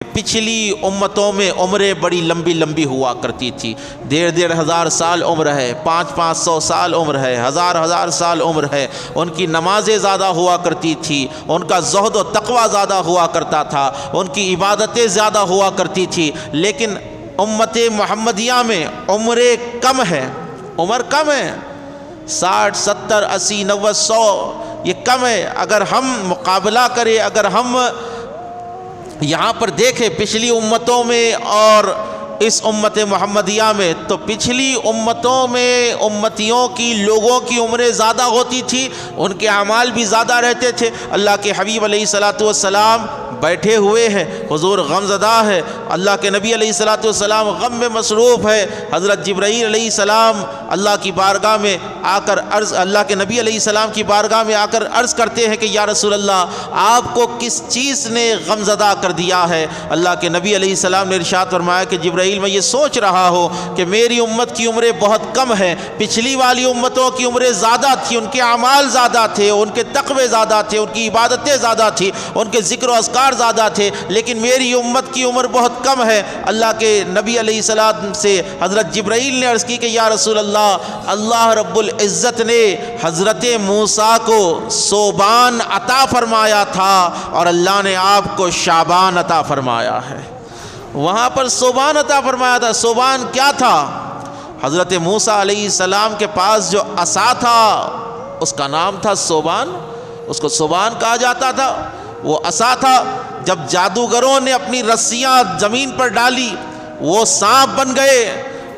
پچھلی امتوں میں عمریں بڑی لمبی لمبی ہوا کرتی تھی، 1,500 سال عمر ہے، 500 سال عمر ہے، 1000 سال عمر ہے۔ ان کی نمازیں زیادہ ہوا کرتی تھی، ان کا زہد و تقوی زیادہ ہوا کرتا تھا، ان کی عبادتیں زیادہ ہوا کرتی تھی۔ لیکن امت محمدیہ میں عمریں کم ہیں، عمر کم ہے، 60 70 80 90 100، یہ کم ہے۔ اگر ہم مقابلہ کریں، اگر ہم یہاں پر دیکھیں پچھلی امتوں میں اور اس امت محمدیہ میں، تو پچھلی امتوں میں امتیوں کی، لوگوں کی عمریں زیادہ ہوتی تھی، ان کے اعمال بھی زیادہ رہتے تھے۔ اللہ کے حبیب علیہ الصلوۃ والسلام بیٹھے ہوئے ہیں، حضور غم زدہ ہے، اللہ کے نبی علیہ الصلوۃ والسلام غم میں مصروف ہے۔ حضرت جبرائیل علیہ السلام اللہ کی بارگاہ میں آ کر اللہ کے نبی علیہ السلام کی بارگاہ میں آ کر عرض کرتے ہیں کہ یا رسول اللہ، آپ کو کس چیز نے غم زدہ کر دیا ہے؟ اللہ کے نبی علیہ السلام نے ارشاد فرمایا کہ جبرائیل، میں یہ سوچ رہا ہوں کہ میری امت کی عمریں بہت کم ہیں، پچھلی والی امتوں کی عمریں زیادہ تھی، ان کے اعمال زیادہ تھے، ان کے تقوی زیادہ تھے، ان کی عبادتیں زیادہ تھی، ان کے ذکر و اذکار زیادہ تھے، لیکن میری امت کی عمر بہت کم ہے۔ اللہ کے نبی علیہ السلام سے حضرت جبرائیل نے عرض کی کہ یا رسول اللہ، اللہ رب العزت نے حضرت موسیٰ کو صوبان عطا فرمایا تھا اور اللہ نے آپ کو شعبان عطا فرمایا ہے۔ وہاں پر صوبان عطا فرمایا تھا۔ صوبان کیا تھا؟ حضرت موسیٰ علیہ السلام کے پاس جو عصا تھا اس کا نام تھا صوبان، اس کو صوبان کہا جاتا تھا۔ وہ عصا تھا، جب جادوگروں نے اپنی رسیاں زمین پر ڈالی وہ سانپ بن گئے۔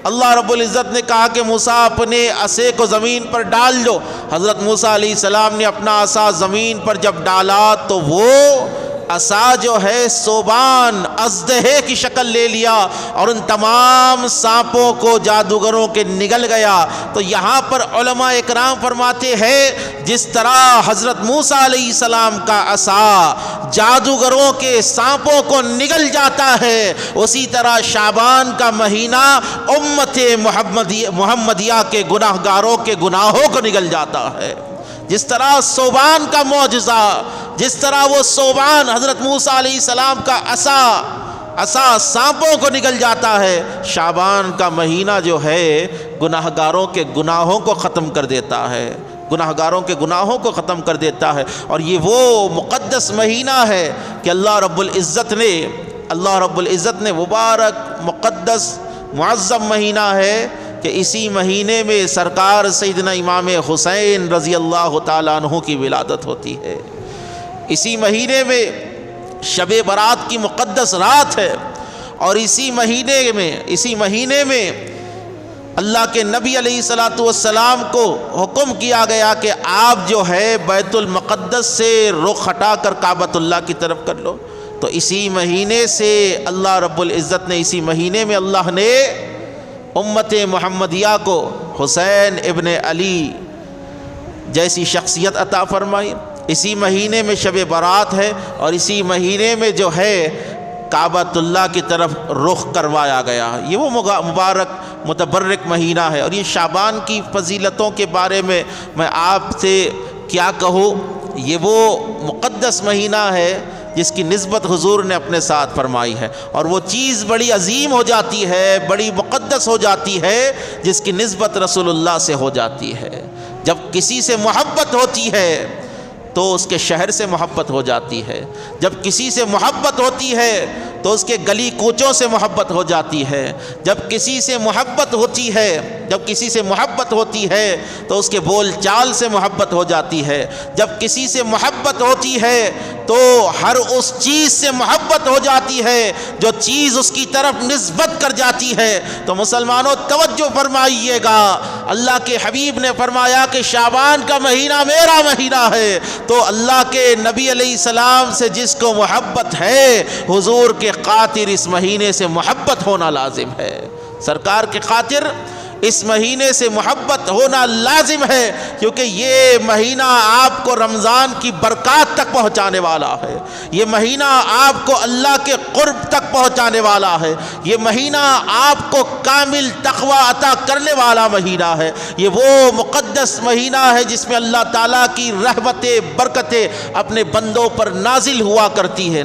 اللہ رب العزت نے کہا کہ موسیٰ اپنے عصے کو زمین پر ڈال دو۔ حضرت موسیٰ علیہ السلام نے اپنا عصا زمین پر جب ڈالا تو وہ عصا جو ہے صوبان، اژدہے کی شکل لے لیا اور ان تمام سانپوں کو جادوگروں کے نگل گیا۔ تو یہاں پر علماء اکرام فرماتے ہیں جس طرح حضرت موسیٰ علیہ السلام کا عصا جادوگروں کے سانپوں کو نگل جاتا ہے، اسی طرح شعبان کا مہینہ امت محمدیہ کے گناہ گاروں کے گناہوں کو نگل جاتا ہے۔ جس طرح صوبان کا معجزہ، جس طرح وہ صوبان حضرت موسیٰ علیہ السلام کا عصا سانپوں کو نگل جاتا ہے، شعبان کا مہینہ جو ہے گناہ گاروں کے گناہوں کو ختم کر دیتا ہے، گناہ گاروں کے گناہوں کو ختم کر دیتا ہے۔ اور یہ وہ مقدس مہینہ ہے کہ اللہ رب العزت نے مبارک مقدس معظم مہینہ ہے کہ اسی مہینے میں سرکار سیدنا امام حسین رضی اللہ تعالیٰ عنہ کی ولادت ہوتی ہے۔ اسی مہینے میں شب برات کی مقدس رات ہے، اور اسی مہینے میں اللہ کے نبی علیہ الصلوۃ والسلام کو حکم کیا گیا کہ آپ جو ہے بیت المقدس سے رخ ہٹا کر کعبۃ اللہ کی طرف کر لو۔ تو اسی مہینے سے اللہ رب العزت نے، اسی مہینے میں اللہ نے امت محمدیہ کو حسین ابن علی جیسی شخصیت عطا فرمائی۔ اسی مہینے میں شب برات ہے، اور اسی مہینے میں جو ہے کعبۃ اللہ کی طرف رخ کروایا گیا۔ یہ وہ مبارک متبرک مہینہ ہے۔ اور یہ شعبان کی فضیلتوں کے بارے میں آپ سے کیا کہوں، یہ وہ مقدس مہینہ ہے جس کی نسبت حضور نے اپنے ساتھ فرمائی ہے، اور وہ چیز بڑی عظیم ہو جاتی ہے، بڑی مقدس ہو جاتی ہے جس کی نسبت رسول اللہ سے ہو جاتی ہے۔ جب کسی سے محبت ہوتی ہے تو اس کے شہر سے محبت ہو جاتی ہے، جب کسی سے محبت ہوتی ہے تو اس کے گلی کوچوں سے محبت ہو جاتی ہے، جب کسی سے محبت ہوتی ہے تو اس کے بول چال سے محبت ہو جاتی ہے، جب کسی سے محبت ہوتی ہے تو ہر اس چیز سے محبت ہو جاتی ہے جو چیز اس کی طرف نسبت کر جاتی ہے۔ تو مسلمانوں توجہ فرمائیے گا، اللہ کے حبیب نے فرمایا کہ شعبان کا مہینہ میرا مہینہ ہے، تو اللہ کے نبی علیہ السلام سے جس کو محبت ہے، حضور کے خاطر اس مہینے سے محبت ہونا لازم ہے، سرکار کے خاطر اس مہینے سے محبت ہونا لازم ہے، کیونکہ یہ مہینہ آپ کو رمضان کی برکات تک پہنچانے والا ہے، یہ مہینہ آپ کو اللہ کے قرب تک پہنچانے والا ہے، یہ مہینہ آپ کو کامل تقوی عطا کرنے والا مہینہ ہے، یہ وہ مقدس مہینہ ہے جس میں اللہ تعالیٰ کی رحمتیں برکتیں اپنے بندوں پر نازل ہوا کرتی ہے